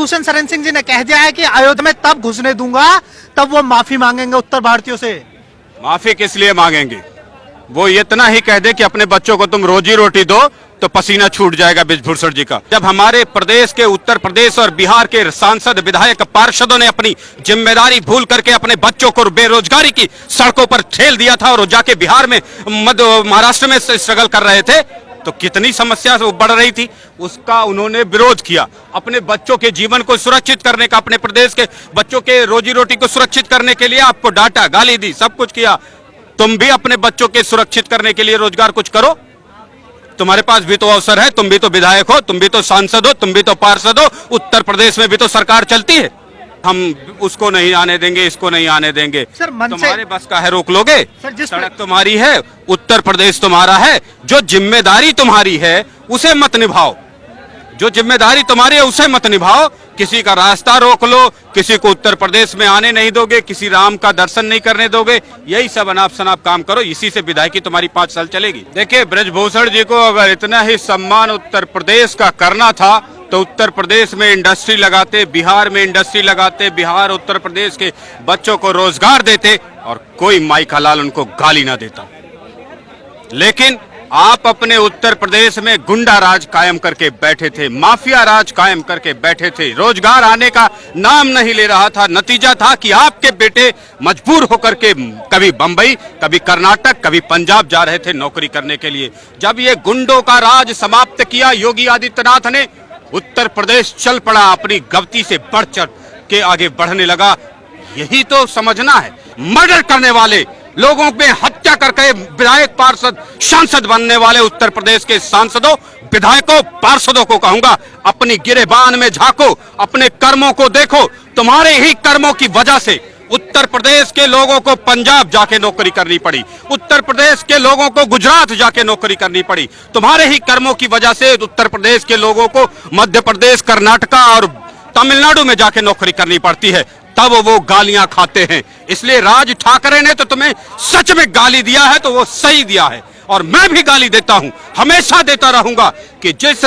ब्रजभूषण शरण सिंह जी ने कह दिया है कि अयोध्या में तब घुसने दूंगा तब वो माफी मांगेंगे उत्तर भारतीयों से। माफी किस लिए मांगेंगे? वो इतना ही कह दे कि अपने बच्चों को तुम रोजी रोटी दो तो पसीना छूट जाएगा ब्रजभूषण जी का। जब हमारे प्रदेश के, उत्तर प्रदेश और बिहार के सांसद, विधायक, पार्षदों ने अपनी जिम्मेदारी भूल करके अपने बच्चों को बेरोजगारी की सड़कों पर ठेल दिया था और जाके बिहार में, महाराष्ट्र में स्ट्रगल कर रहे थे, तो कितनी समस्या बढ़ रही थी, उसका उन्होंने विरोध किया। अपने बच्चों के जीवन को सुरक्षित करने का, अपने प्रदेश के बच्चों के रोजी रोटी को सुरक्षित करने के लिए आपको डांटा, गाली दी, सब कुछ किया। तुम भी अपने बच्चों के सुरक्षित करने के लिए रोजगार कुछ करो। तुम्हारे पास भी तो अवसर है, तुम भी तो विधायक हो, तुम भी तो सांसद हो, तुम भी तो पार्षद हो, उत्तर प्रदेश में भी तो सरकार चलती है। हम उसको नहीं आने देंगे, इसको नहीं आने देंगे। सर, तुम्हारे बस का है, रोक लोगे? सर, सड़क तुम्हारी है, उत्तर प्रदेश तुम्हारा है, जो जिम्मेदारी तुम्हारी है उसे मत निभाओ, जो जिम्मेदारी तुम्हारी है उसे मत निभाओ। किसी का रास्ता रोक लो, किसी को उत्तर प्रदेश में आने नहीं दोगे, किसी राम का दर्शन नहीं करने दोगे, यही सब अनाप शनाप काम करो, इसी से विधायकी तुम्हारी 5 साल चलेगी। देखिए, ब्रजभूषण जी को अगर इतना ही सम्मान उत्तर प्रदेश का करना था तो उत्तर प्रदेश में इंडस्ट्री लगाते, बिहार में इंडस्ट्री लगाते, बिहार उत्तर प्रदेश के बच्चों को रोजगार देते और कोई माई का लाल उनको गाली ना देता। लेकिन आप अपने उत्तर प्रदेश में गुंडा राज कायम करके बैठे थे, माफिया राज कायम करके बैठे थे, रोजगार आने का नाम नहीं ले रहा था। नतीजा था कि आपके बेटे मजबूर होकर के कभी बंबई, कभी कर्नाटक, कभी पंजाब जा रहे थे नौकरी करने के लिए। जब ये गुंडों का राज समाप्त किया योगी आदित्यनाथ ने, उत्तर प्रदेश चल पड़ा, अपनी गति से बढ़ चढ़ के आगे बढ़ने लगा। यही तो समझना है। मर्डर करने वाले लोगों में हत्या करके विधायक, पार्षद, सांसद बनने वाले उत्तर प्रदेश के सांसदों, विधायकों, पार्षदों को कहूंगा, अपनी गिरेबान में झांको, अपने कर्मों को देखो। तुम्हारे ही कर्मों की वजह से उत्तर प्रदेश के लोगों को पंजाब जाके नौकरी करनी पड़ी, उत्तर प्रदेश के लोगों को गुजरात जाके नौकरी करनी पड़ी। तुम्हारे ही कर्मों की वजह से उत्तर प्रदेश के लोगों को मध्य प्रदेश, कर्नाटका और तमिलनाडु में जाके नौकरी करनी पड़ती है, तब वो गालियां खाते हैं। इसलिए राज ठाकरे ने तो तुम्हें सच में गाली दिया है तो वो सही दिया है, और मैं भी गाली देता हूं, हमेशा देता रहूंगा कि जिस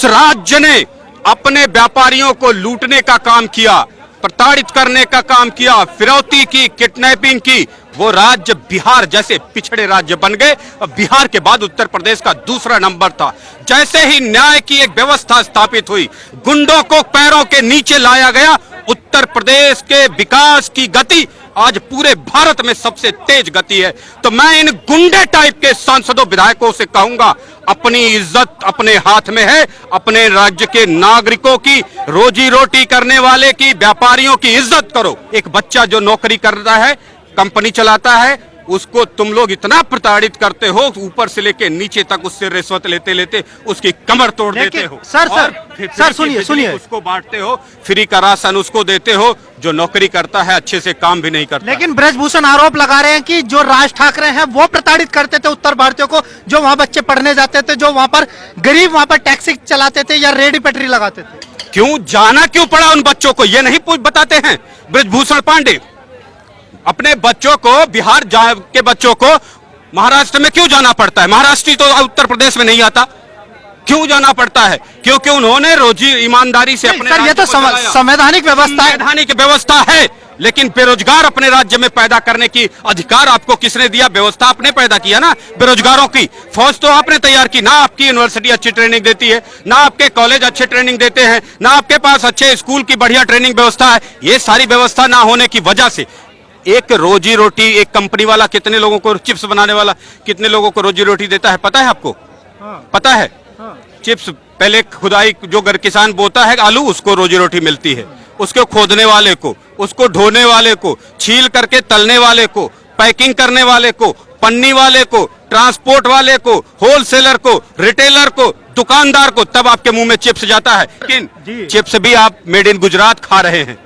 राज्य ने अपने व्यापारियों को लूटने का काम किया, प्रताड़ित करने का काम किया, फिरौती की, किडनैपिंग की, वो राज्य बिहार जैसे पिछड़े राज्य बन गए। बिहार के बाद उत्तर प्रदेश का दूसरा नंबर था। जैसे ही न्याय की एक व्यवस्था स्थापित हुई, गुंडों को पैरों के नीचे लाया गया, उत्तर प्रदेश के विकास की गति आज पूरे भारत में सबसे तेज गति है। तो मैं इन गुंडे टाइप के सांसदों, विधायकों से कहूंगा, अपनी इज्जत अपने हाथ में है। अपने राज्य के नागरिकों की, रोजी रोटी करने वाले की, व्यापारियों की इज्जत करो। एक बच्चा जो नौकरी करता है, कंपनी चलाता है, उसको तुम लोग इतना प्रताड़ित करते हो, ऊपर से लेके नीचे तक उससे रिश्वत लेते लेते उसकी कमर तोड़ देते हो। सर सुनिए, उसको बांटते हो, फ्री का राशन उसको देते हो, जो नौकरी करता है अच्छे से काम भी नहीं करता। लेकिन ब्रजभूषण आरोप लगा रहे हैं कि जो राज ठाकरे हैं वो प्रताड़ित करते थे उत्तर भारतीयों को, जो वहां बच्चे पढ़ने जाते थे, जो वहां पर गरीब वहां पर टैक्सी चलाते थे या रेडी पटरी लगाते थे। क्यों जाना क्यों पड़ा उन बच्चों को, ये नहीं बताते हैं ब्रजभूषण पांडे। अपने बच्चों को, बिहार के बच्चों को महाराष्ट्र में क्यों जाना पड़ता है? महाराष्ट्री तो उत्तर प्रदेश में नहीं आता, क्यों जाना पड़ता है? क्योंकि उन्होंने रोजी ईमानदारी से अपने ये तो संवैधानिक व्यवस्था है, संवैधानिक व्यवस्था है, लेकिन बेरोजगार अपने राज्य में पैदा करने की अधिकार आपको किसने दिया? व्यवस्था आपने पैदा किया ना। बेरोजगारों की फौज तो आपने तैयार की ना। आपकी यूनिवर्सिटी अच्छी ट्रेनिंग देती है ना, आपके कॉलेज अच्छे ट्रेनिंग देते हैं ना, आपके पास अच्छे स्कूल की बढ़िया ट्रेनिंग व्यवस्था है। ये सारी व्यवस्था ना होने की वजह से एक रोजी रोटी, एक कंपनी वाला कितने लोगों को, चिप्स बनाने वाला कितने लोगों को रोजी रोटी देता है, पता है आपको? पता है? चिप्स पहले खुदाई, जो किसान बोता है आलू, उसको रोजी रोटी मिलती है, उसको खोदने वाले को, उसको ढोने वाले को, छील करके तलने वाले को, पैकिंग करने वाले को, पन्नी वाले को, ट्रांसपोर्ट वाले को, होलसेलर को, रिटेलर को, दुकानदार को, तब आपके मुंह में चिप्स जाता है। लेकिन चिप्स भी आप मेड इन गुजरात खा रहे हैं,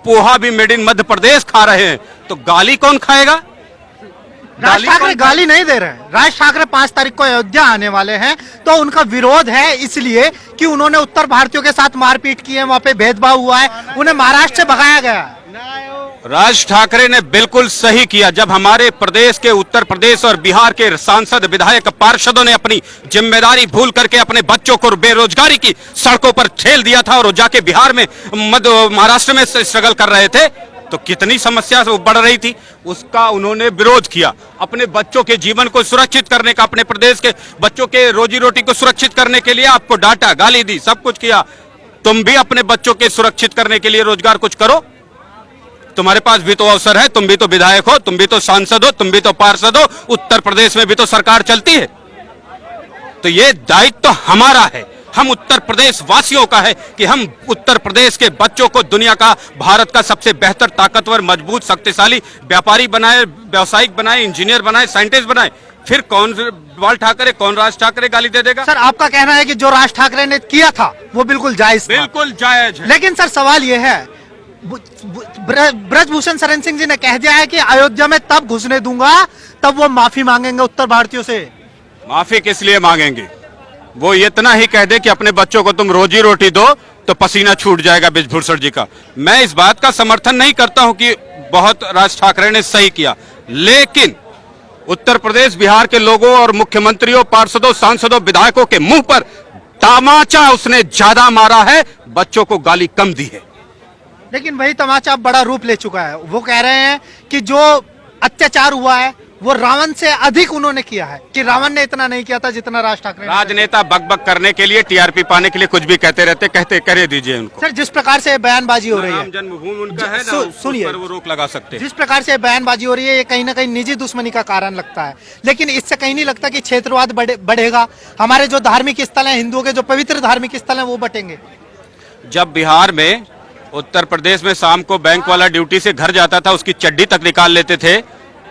पोहा भी मेड इन मध्य प्रदेश खा रहे हैं, तो गाली कौन खाएगा? राज ठाकरे गाली नहीं दे रहे हैं। राज ठाकरे 5 तारीख को अयोध्या आने वाले हैं, तो उनका विरोध है इसलिए कि उन्होंने उत्तर भारतीयों के साथ मारपीट की है, वहां पे भेदभाव हुआ है, उन्हें महाराष्ट्र से भगाया गया है। राज ठाकरे ने बिल्कुल सही किया जब हमारे प्रदेश के उत्तर प्रदेश और बिहार के सांसद विधायक पार्षदों ने अपनी जिम्मेदारी भूल करके अपने बच्चों को बेरोजगारी की सड़कों पर ठेल दिया था और जाके बिहार में महाराष्ट्र में स्ट्रगल कर रहे थे, तो कितनी समस्या बढ़ रही थी, उसका उन्होंने विरोध किया। अपने बच्चों के जीवन को सुरक्षित करने का, अपने प्रदेश के बच्चों के रोजी रोटी को सुरक्षित करने के लिए आपको डांटा, गाली दी, सब कुछ किया। तुम भी अपने बच्चों के सुरक्षित करने के लिए रोजगार कुछ करो। तुम्हारे पास भी तो अवसर है, तुम भी तो विधायक हो, तुम भी तो सांसद हो, तुम भी तो पार्षद हो, उत्तर प्रदेश में भी तो सरकार चलती है। तो ये दायित्व तो हमारा है, हम उत्तर प्रदेश वासियों का है कि हम उत्तर प्रदेश के बच्चों को दुनिया का, भारत का सबसे बेहतर, ताकतवर, मजबूत, शक्तिशाली व्यापारी बनाए, व्यवसायिक बनाए, इंजीनियर बनाए, साइंटिस्ट बनाए। फिर कौन बाल ठाकरे, कौन राज ठाकरे गाली दे देगा? सर आपका कहना है कि जो राज ठाकरे ने किया था वो बिल्कुल जायज था। बिल्कुल जायज है। लेकिन सर सवाल ये है, ब्रजभूषण शरण सिंह जी ने कह दिया है कि अयोध्या में तब घुसने दूंगा तब वो माफी मांगेंगे उत्तर भारतीयों से। माफी किस लिए मांगेंगे? वो इतना ही कह दे कि अपने बच्चों को तुम रोजी रोटी दो तो पसीना छूट जाएगा ब्रजभूषण जी का। मैं इस बात का समर्थन नहीं करता हूं कि बहुत राज ठाकरे ने सही किया, लेकिन उत्तर प्रदेश बिहार के लोगों और मुख्यमंत्रियों, पार्षदों, सांसदों, विधायकों के मुंह पर तमाचा उसने ज्यादा मारा है, बच्चों को गाली कम दी है। लेकिन वही तमाचा अब बड़ा रूप ले चुका है। वो कह रहे हैं कि जो अत्याचार हुआ है वो रावण से अधिक उन्होंने किया है, कि रावण ने इतना नहीं किया था जितना राज ठाकरे ने। राजनेता बकबक करने के लिए, टीआरपी पाने के लिए कुछ भी कहते रहते, कहते करे दीजिए उनको। सर जिस प्रकार से बयानबाजी हो रही है, राम जन्मभूमि उनका है ना, सुनिए, वो रोक लगा सकते हैं। जिस प्रकार से बयानबाजी हो रही है, ये कहीं ना कहीं निजी दुश्मनी का कारण लगता है। लेकिन इससे कहीं नहीं लगता कि क्षेत्रवाद बढ़ेगा, हमारे जो धार्मिक स्थल हैं, हिंदुओं के जो पवित्र धार्मिक स्थल हैं, वो बटेंगे। जब बिहार में, उत्तर प्रदेश में शाम को बैंक वाला ड्यूटी से घर जाता था, उसकी चड्डी तक निकाल लेते थे,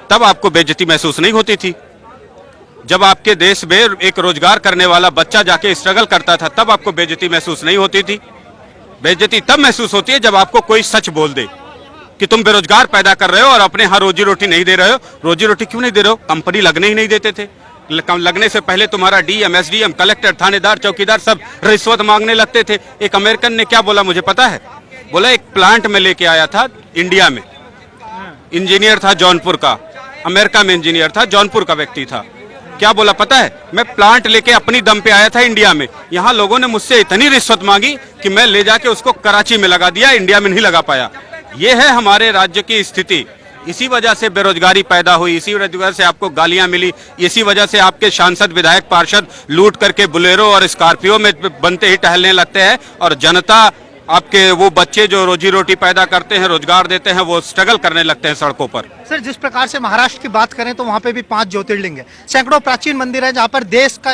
तब आपको बेइज्जती महसूस नहीं होती थी। जब आपके देश में एक रोजगार करने वाला बच्चा जाके स्ट्रगल करता था, तब आपको बेइज्जती महसूस नहीं होती थी। बेइज्जती तब महसूस होती है जब आपको कोई सच बोल दे कि तुम बेरोजगार पैदा कर रहे हो और अपने यहाँ रोजी रोटी नहीं दे रहे हो। रोजी रोटी क्यों नहीं दे रहे हो? कंपनी लगने ही नहीं देते थे। लगने से पहले तुम्हारा डीएम, एसडीएम, कलेक्टर, थानेदार, चौकीदार सब रिश्वत मांगने लगते थे। एक अमेरिकन ने क्या बोला मुझे पता है? बोला एक प्लांट में लेके आया था इंडिया में, इंजीनियर था जौनपुर का, अमेरिका में इंजीनियर था, जौनपुर का व्यक्ति था। क्या बोला पता है? मैं प्लांट लेके अपनी दम पे आया था इंडिया में, यहाँ लोगों ने मुझसे इतनी रिश्वत मांगी कि मैं ले जाके उसको कराची में लगा दिया, इंडिया में नहीं लगा पाया। ये है हमारे राज्य की स्थिति। इसी वजह से बेरोजगारी पैदा हुई, इसी वजह से आपको गालियां मिली, इसी वजह से आपके सांसद, विधायक, पार्षद लूट करके बुलेरो और स्कॉर्पियो में बनते ही टहलने लगते हैं, और जनता, आपके वो बच्चे जो रोजी रोटी पैदा करते हैं, रोजगार देते हैं, वो स्ट्रगल करने लगते हैं सड़कों पर। सर जिस प्रकार से महाराष्ट्र की बात करें तो वहां पे भी 5 ज्योतिर्लिंग है, सैकड़ों प्राचीन मंदिर है, जहां पर देश का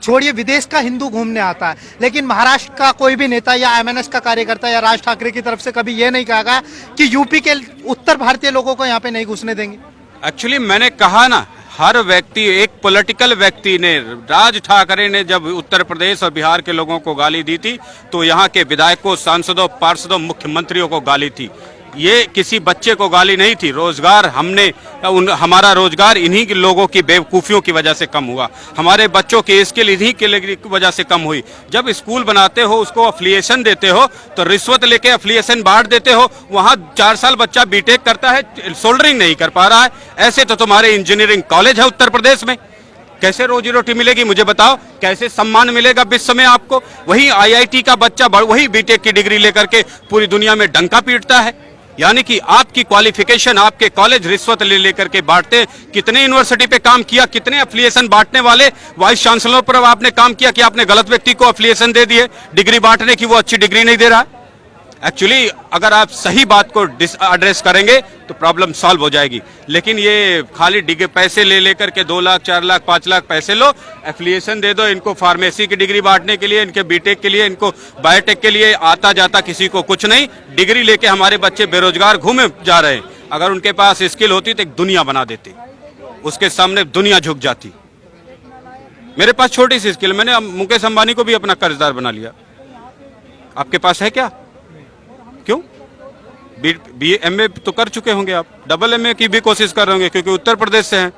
छोड़िए विदेश का हिंदू घूमने आता है। लेकिन महाराष्ट्र का कोई भी नेता या एमएनएस का कार्यकर्ता या राज ठाकरे की तरफ से कभी ये नहीं कहा गया कि यूपी के उत्तर भारतीय लोगों को यहाँ पे नहीं घुसने देंगे। एक्चुअली मैंने कहा ना, हर व्यक्ति, एक पॉलिटिकल व्यक्ति ने, राज ठाकरे ने जब उत्तर प्रदेश और बिहार के लोगों को गाली दी थी तो यहाँ के विधायकों, सांसदों, पार्षदों, मुख्यमंत्रियों को गाली थी। ये किसी बच्चे को गाली नहीं थी। रोजगार हमारा रोजगार इन्हीं के लोगों की बेवकूफ़ियों की वजह से कम हुआ, हमारे बच्चों की स्किल इन्हीं की वजह से कम हुई। जब स्कूल बनाते हो, उसको अफिलिएशन देते हो तो रिश्वत लेके अफिलिएशन बांट देते हो। वहाँ 4 साल बच्चा बीटेक करता है, सोल्डरिंग नहीं कर पा रहा है। ऐसे तो तुम्हारे इंजीनियरिंग कॉलेज है उत्तर प्रदेश में, कैसे रोजी रोटी मिलेगी मुझे बताओ? कैसे सम्मान मिलेगा विश्व में आपको? वही आईआईटी का बच्चा वही बीटेक की डिग्री लेकर के पूरी दुनिया में डंका पीटता है। यानी कि आपकी क्वालिफिकेशन, आपके कॉलेज रिश्वत ले लेकर के बांटते। कितने यूनिवर्सिटी पे काम किया, कितने अफिलिएशन बांटने वाले वाइस चांसलर पर आपने काम किया कि आपने गलत व्यक्ति को अफिलिएशन दे दिए डिग्री बांटने की, वो अच्छी डिग्री नहीं दे रहा। एक्चुअली अगर आप सही बात को एड्रेस करेंगे तो प्रॉब्लम सॉल्व हो जाएगी। लेकिन ये खाली पैसे ले लेकर के 2 लाख, 4 लाख, 5 लाख पैसे लो, एफिलिएशन दे दो इनको, फार्मेसी की डिग्री बांटने के लिए, इनके बीटेक के लिए, इनको बायोटेक के लिए, आता जाता किसी को कुछ नहीं। डिग्री लेके हमारे बच्चे बेरोजगार घूमे जा रहे हैं। अगर उनके पास स्किल होती तो एक दुनिया बना देते, उसके सामने दुनिया झुक जाती। मेरे पास छोटी सी स्किल, मैंने मुकेश अंबानी को भी अपना कर्जदार बना लिया। आपके पास है क्या? क्यों? BA तो कर चुके होंगे आप, AA की भी कोशिश कर रहे होंगे क्योंकि उत्तर प्रदेश से हैं,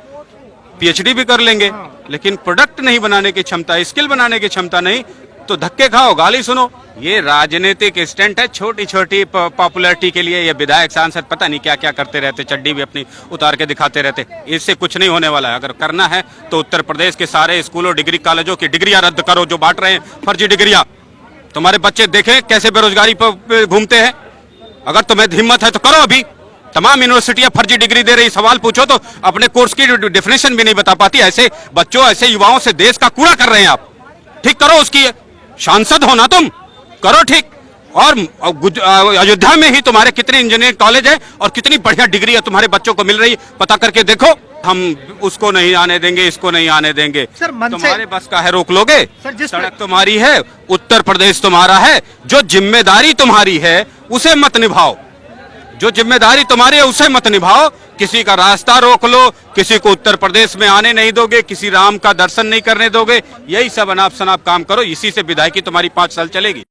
PhD भी कर लेंगे, लेकिन प्रोडक्ट नहीं बनाने की क्षमता, स्किल बनाने की क्षमता नहीं, तो धक्के खाओ, गाली सुनो। ये राजनीतिक स्टंट है, छोटी छोटी पॉपुलैरिटी के लिए ये विधायक सांसद पता नहीं क्या क्या करते रहते, चड्डी भी अपनी उतार के दिखाते रहते। इससे कुछ नहीं होने वाला है। अगर करना है तो उत्तर प्रदेश के सारे स्कूलों, डिग्री कॉलेजों की डिग्रियां रद्द करो जो बांट रहे हैं फर्जी डिग्रियां। तुम्हारे बच्चे देखें कैसे बेरोजगारी पर घूमते हैं। अगर तुम्हें हिम्मत है तो करो। अभी तमाम यूनिवर्सिटियां फर्जी डिग्री दे रही, सवाल पूछो तो अपने कोर्स की डेफिनेशन भी नहीं बता पाती। ऐसे बच्चों, ऐसे युवाओं से देश का कूड़ा कर रहे हैं आप। ठीक करो उसकी, सांसद हो ना तुम, करो ठीक। और अयोध्या में ही तुम्हारे कितने इंजीनियरिंग कॉलेज है और कितनी बढ़िया डिग्री है तुम्हारे बच्चों को मिल रही है, पता करके देखो। हम उसको नहीं आने देंगे, इसको नहीं आने देंगे। सर, मन से तुम्हारे बस का है, रोक लोगे? सर, जिस सड़क तुम्हारी है, उत्तर प्रदेश तुम्हारा है। जो जिम्मेदारी तुम्हारी है उसे मत निभाओ। जो जिम्मेदारी तुम्हारी है उसे मत निभाओ। किसी का रास्ता रोक लो, किसी को उत्तर प्रदेश में आने नहीं दोगे, किसी राम का दर्शन नहीं करने दोगे। यही सब अनाप शनाप काम करो, इसी से विधायकी तुम्हारी 5 साल चलेगी।